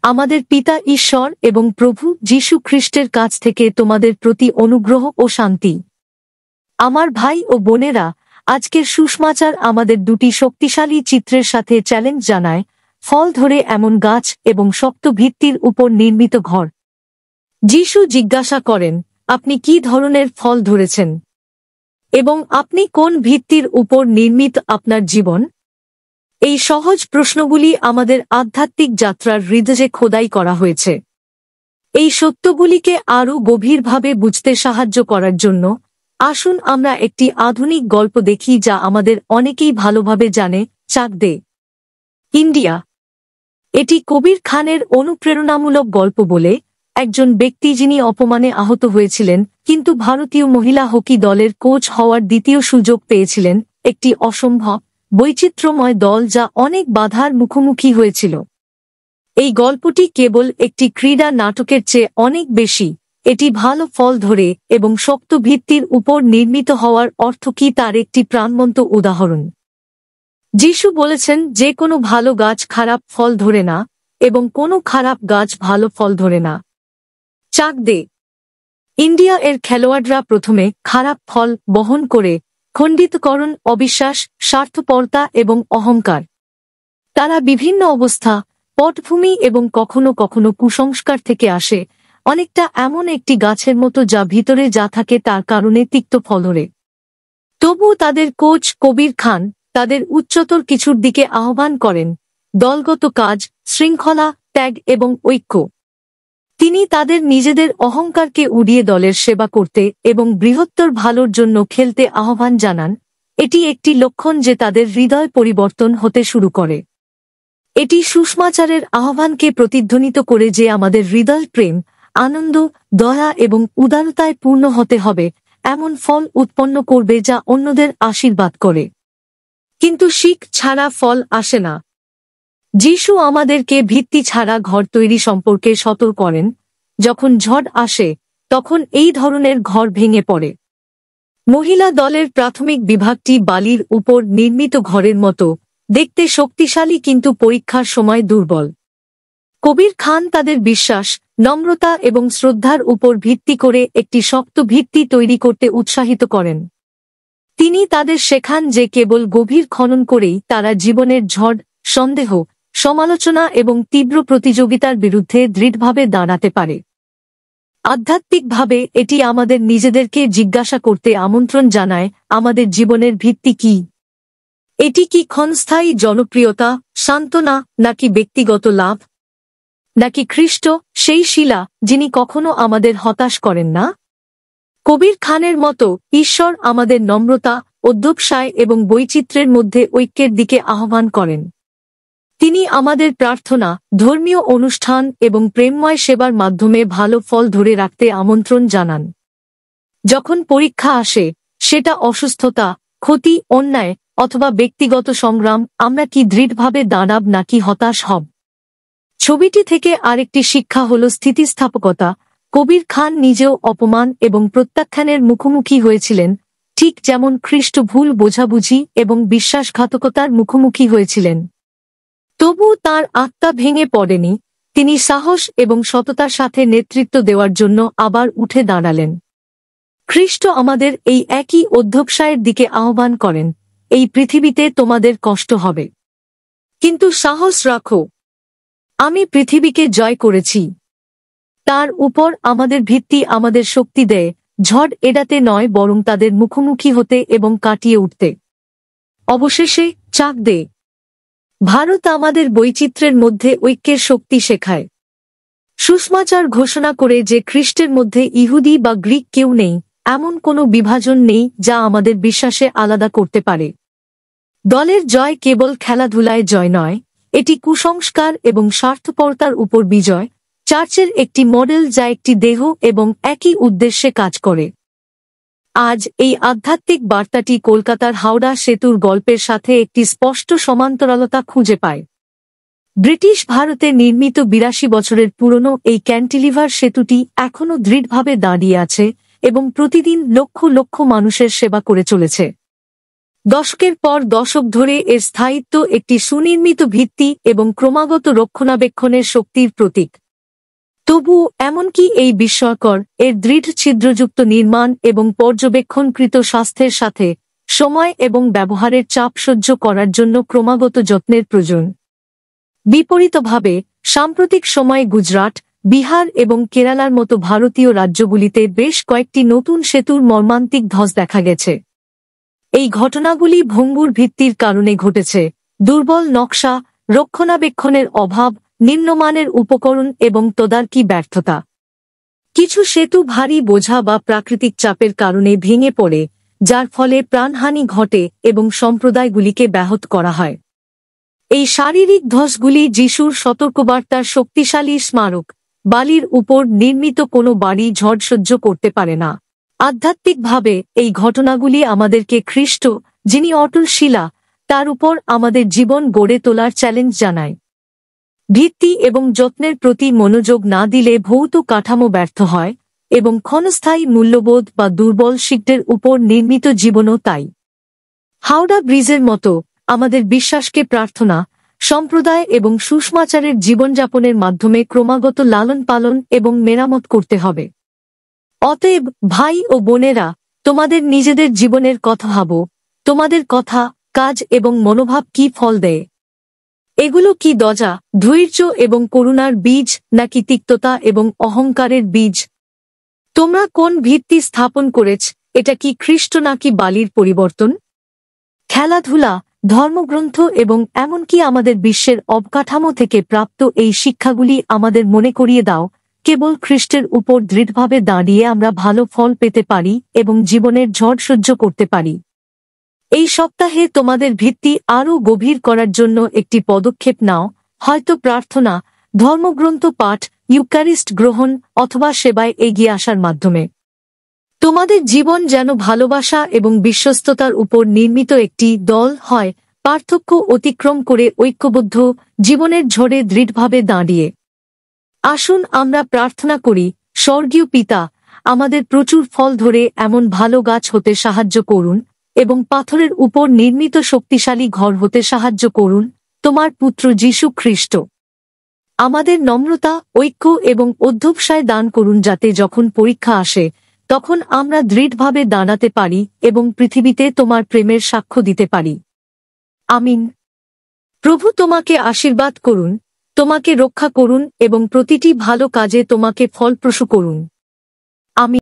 আমাদের পিতা ঈশ্বর এবং প্রভু যীশু খ্রিস্টের কাছ থেকে তোমাদের প্রতি অনুগ্রহ ও শান্তি। আমার ভাই ও বোনেরা, আজকের সুসমাচার আমাদের দুটি শক্তিশালী চিত্রের সাথে চ্যালেঞ্জ জানায়। ফল ধরে এমন গাছ এবং শক্ত ভিত্তির উপর নির্মিত ঘর। যীশু জিজ্ঞাসা করেন, আপনি কি ধরনের ফল ধরেছেন? এবং আপনি কোন ভিত্তির উপর নির্মিত আপনার জীবন? এই সহজ প্রশ্নগুলি আমাদের আধ্যাত্মিক যাত্রার হৃদয়ে খোদাই করা হয়েছে। এই সত্যগুলিকে আরও গভীরভাবে বুঝতে সাহায্য করার জন্য আসুন আমরা একটি আধুনিক গল্প দেখি যা আমাদের অনেকেই ভালোভাবে জানে। চাক দে ইন্ডিয়া। এটি কবির খানের অনুপ্রেরণামূলক গল্প বলে একজন ব্যক্তি যিনি অপমানে আহত হয়েছিলেন কিন্তু ভারতীয় মহিলা হকি দলের কোচ হওয়ার দ্বিতীয় সুযোগ পেয়েছিলেন, একটি অসম্ভব বৈচিত্র্যময় দল যা অনেক বাধার মুখোমুখি হয়েছিল। এই গল্পটি কেবল একটি ক্রীড়া নাটকের চেয়ে অনেক বেশি। এটি ভালো ফল ধরে এবং শক্ত ভিত্তির উপর নির্মিত হওয়ার অর্থ কি তার একটি প্রাণবন্ত উদাহরণ। যীশু বলেছেন, যে কোনো ভালো গাছ খারাপ ফল ধরে না এবং কোনো খারাপ গাছ ভালো ফল ধরে না। চাক দে ইন্ডিয়া এর খেলোয়াড়রা প্রথমে খারাপ ফল বহন করে খণ্ডিতকরণ, অবিশ্বাস, স্বার্থপরতা এবং অহংকার। তারা বিভিন্ন অবস্থা, পটভূমি এবং কখনো কখনো কুসংস্কার থেকে আসে, অনেকটা এমন একটি গাছের মতো যা ভিতরে যা থাকে তার কারণে তিক্ত ফল ধরে। তবু তাদের কোচ কবির খান তাদের উচ্চতর কিছুর দিকে আহ্বান করেন, দলগত কাজ, শৃঙ্খলা, ত্যাগ এবং ঐক্য। তিনি তাদের নিজেদের অহংকারকে উড়িয়ে দলের সেবা করতে এবং বৃহত্তর ভালোর জন্য খেলতে আহ্বান জানান। এটি একটি লক্ষণ যে তাদের হৃদয় পরিবর্তন হতে শুরু করে। এটি সুসমাচারের আহ্বানকে প্রতিধ্বনিত করে যে আমাদের হৃদয় প্রেম, আনন্দ, দয়া এবং উদারতায় পূর্ণ হতে হবে, এমন ফল উৎপন্ন করবে যা অন্যদের আশীর্বাদ করে। কিন্তু শিখ ছাড়া ফল আসে না। যীশু আমাদেরকে ভিত্তি ছাড়া ঘর তৈরি সম্পর্কে সতর্ক করেন। যখন ঝড় আসে তখন এই ধরনের ঘর ভেঙে পড়ে। মহিলা দলের প্রাথমিক বিভাগটি বালির উপর নির্মিত ঘরের মতো, দেখতে শক্তিশালী কিন্তু পরীক্ষার সময় দুর্বল। কবির খান তাদের বিশ্বাস, নম্রতা এবং শ্রদ্ধার উপর ভিত্তি করে একটি শক্ত ভিত্তি তৈরি করতে উৎসাহিত করেন। তিনি তাদের শেখান যে কেবল গভীর খনন করেই তারা জীবনের ঝড়, সন্দেহ, সমালোচনা এবং তীব্র প্রতিযোগিতার বিরুদ্ধে দৃঢ়ভাবে দাঁড়াতে পারে। আধ্যাত্মিকভাবে এটি আমাদের নিজেদেরকে জিজ্ঞাসা করতে আমন্ত্রণ জানায়, আমাদের জীবনের ভিত্তি কি? এটি কি ক্ষণস্থায়ী জনপ্রিয়তা, সান্ত্বনা, নাকি ব্যক্তিগত লাভ? নাকি খ্রিস্ট, সেই শিলা যিনি কখনো আমাদের হতাশ করেন না? কবির খানের মতো ঈশ্বর আমাদের নম্রতা, অধ্যবসায় এবং বৈচিত্র্যের মধ্যে ঐক্যের দিকে আহ্বান করেন। তিনি আমাদের প্রার্থনা, ধর্মীয় অনুষ্ঠান এবং প্রেমময় সেবার মাধ্যমে ভালো ফল ধরে রাখতে আমন্ত্রণ জানান। যখন পরীক্ষা আসে, সেটা অসুস্থতা, ক্ষতি, অন্যায় অথবা ব্যক্তিগত সংগ্রাম, আমরা কি দৃঢ়ভাবে দাঁড়াব নাকি হতাশ হব? ছবিটি থেকে আরেকটি শিক্ষা হল স্থিতিস্থাপকতা। কবির খান নিজেও অপমান এবং প্রত্যাখ্যানের মুখোমুখি হয়েছিলেন, ঠিক যেমন খ্রিস্ট ভুল বোঝাবুঝি এবং বিশ্বাসঘাতকতার মুখোমুখি হয়েছিলেন। তবু তাঁর আত্মা ভেঙে পড়েনি। তিনি সাহস এবং সততার সাথে নেতৃত্ব দেওয়ার জন্য আবার উঠে দাঁড়ালেন। খ্রিস্ট আমাদের এই একই অধ্যবসায়ের দিকে আহ্বান করেন। এই পৃথিবীতে তোমাদের কষ্ট হবে, কিন্তু সাহস রাখো, আমি পৃথিবীকে জয় করেছি। তার উপর আমাদের ভিত্তি আমাদের শক্তি দেয়, ঝড় এড়াতে নয় বরং তাদের মুখোমুখি হতে এবং কাটিয়ে উঠতে। অবশেষে চাক দে ভারত আমাদের বৈচিত্র্যের মধ্যে ঐক্যের শক্তি শেখায়। সুসমাচার ঘোষণা করে যে খ্রিস্টের মধ্যে ইহুদি বা গ্রিক কেউ নেই, এমন কোনো বিভাজন নেই যা আমাদের বিশ্বাসে আলাদা করতে পারে। দলের জয় কেবল খেলাধুলায় জয় নয়, এটি কুসংস্কার এবং স্বার্থপরতার উপর বিজয়। চার্চের একটি মডেল যা একটি দেহ এবং একই উদ্দেশ্যে কাজ করে। আজ এই আধ্যাত্মিক বার্তাটি কলকাতার হাওড়া সেতুর গল্পের সাথে একটি স্পষ্ট সমান্তরালতা খুঁজে পায়। ব্রিটিশ ভারতে নির্মিত ৮২ বছরের পুরনো এই ক্যান্টিলিভার সেতুটি এখনও দৃঢ়ভাবে দাঁড়িয়ে আছে এবং প্রতিদিন লক্ষ লক্ষ মানুষের সেবা করে চলেছে। দশকের পর দশক ধরে এর স্থায়িত্ব একটি সুনির্মিত ভিত্তি এবং ক্রমাগত রক্ষণাবেক্ষণের শক্তির প্রতীক। তবুও এমনকি এই বিস্ময়কর এর দৃঢ় ছিদ্রযুক্ত নির্মাণ এবং পর্যবেক্ষণকৃত স্বাস্থ্যের সাথে সময় এবং ব্যবহারের চাপ সহ্য করার জন্য ক্রমাগত যত্নের প্রয়োজন। বিপরীতভাবে সাম্প্রতিক সময়ে গুজরাট, বিহার এবং কেরালার মতো ভারতীয় রাজ্যগুলিতে বেশ কয়েকটি নতুন সেতুর মর্মান্তিক ধস দেখা গেছে। এই ঘটনাগুলি ভঙ্গুর ভিত্তির কারণে ঘটেছে, দুর্বল নকশা, রক্ষণাবেক্ষণের অভাব, নিম্নমানের উপকরণ এবং তদারকি ব্যর্থতা। কিছু সেতু ভারী বোঝা বা প্রাকৃতিক চাপের কারণে ভেঙে পড়ে, যার ফলে প্রাণহানি ঘটে এবং সম্প্রদায়গুলিকে ব্যাহত করা হয়। এই শারীরিক ধসগুলি যিশুর সতর্কবার্তার শক্তিশালী স্মারক। বালির উপর নির্মিত কোনো বাড়ি ঝড় সহ্য করতে পারে না। আধ্যাত্মিকভাবে এই ঘটনাগুলি আমাদেরকে খ্রিস্ট, যিনি অটল শিলা, তার উপর আমাদের জীবন গড়ে তোলার চ্যালেঞ্জ জানায়। ভিত্তি এবং যত্নের প্রতি মনোযোগ না দিলে ভৌত কাঠামো ব্যর্থ হয়, এবং ক্ষণস্থায়ী মূল্যবোধ বা দুর্বল শিল্পের উপর নির্মিত জীবনও তাই। হাওড়া ব্রিজের মতো আমাদের বিশ্বাসকে প্রার্থনা, সম্প্রদায় এবং সুষমাচারের জীবনযাপনের মাধ্যমে ক্রমাগত লালন পালন এবং মেরামত করতে হবে। অতএব ভাই ও বোনেরা, তোমাদের নিজেদের জীবনের কথা ভাবো, তোমাদের কথা, কাজ এবং মনোভাব কি ফল দেয়? এগুলো কি দয়া, ধৈর্য এবং করুণার বীজ, নাকি তিক্ততা এবং অহংকারের বীজ? তোমরা কোন ভিত্তি স্থাপন করেছ? এটা কি খ্রিস্ট নাকি বালির পরিবর্তন? খেলাধুলা, ধর্মগ্রন্থ এবং এমনকি আমাদের বিশ্বের অবকাঠামো থেকে প্রাপ্ত এই শিক্ষাগুলি আমাদের মনে করিয়ে দাও, কেবল খ্রিস্টের উপর দৃঢ়ভাবে দাঁড়িয়ে আমরা ভালো ফল পেতে পারি এবং জীবনের ঝড় সহ্য করতে পারি। এই সপ্তাহে তোমাদের ভিত্তি আরও গভীর করার জন্য একটি পদক্ষেপ নাও, হয়তো প্রার্থনা, ধর্মগ্রন্থ পাঠ, ইউক্যারিস্ট গ্রহণ অথবা সেবায় এগিয়ে আসার মাধ্যমে। তোমাদের জীবন যেন ভালোবাসা এবং বিশ্বস্ততার উপর নির্মিত একটি দল হয়, পার্থক্য অতিক্রম করে ঐক্যবদ্ধ, জীবনের ঝড়ে দৃঢ়ভাবে দাঁড়িয়ে। আসুন আমরা প্রার্থনা করি। স্বর্গীয় পিতা, আমাদের প্রচুর ফল ধরে এমন ভালো গাছ হতে সাহায্য করুন এবং পাথরের উপর নির্মিত শক্তিশালী ঘর হতে সাহায্য করুন, তোমার পুত্র যীশু খ্রিস্ট। আমাদের নম্রতা, ঐক্য এবং অধ্যবসায় দান করুন যাতে যখন পরীক্ষা আসে তখন আমরা দৃঢ়ভাবে দাঁড়াতে পারি এবং পৃথিবীতে তোমার প্রেমের সাক্ষ্য দিতে পারি। আমিন। প্রভু তোমাকে আশীর্বাদ করুন, তোমাকে রক্ষা করুন এবং প্রতিটি ভালো কাজে তোমাকে ফলপ্রসূ করুন। আমিন।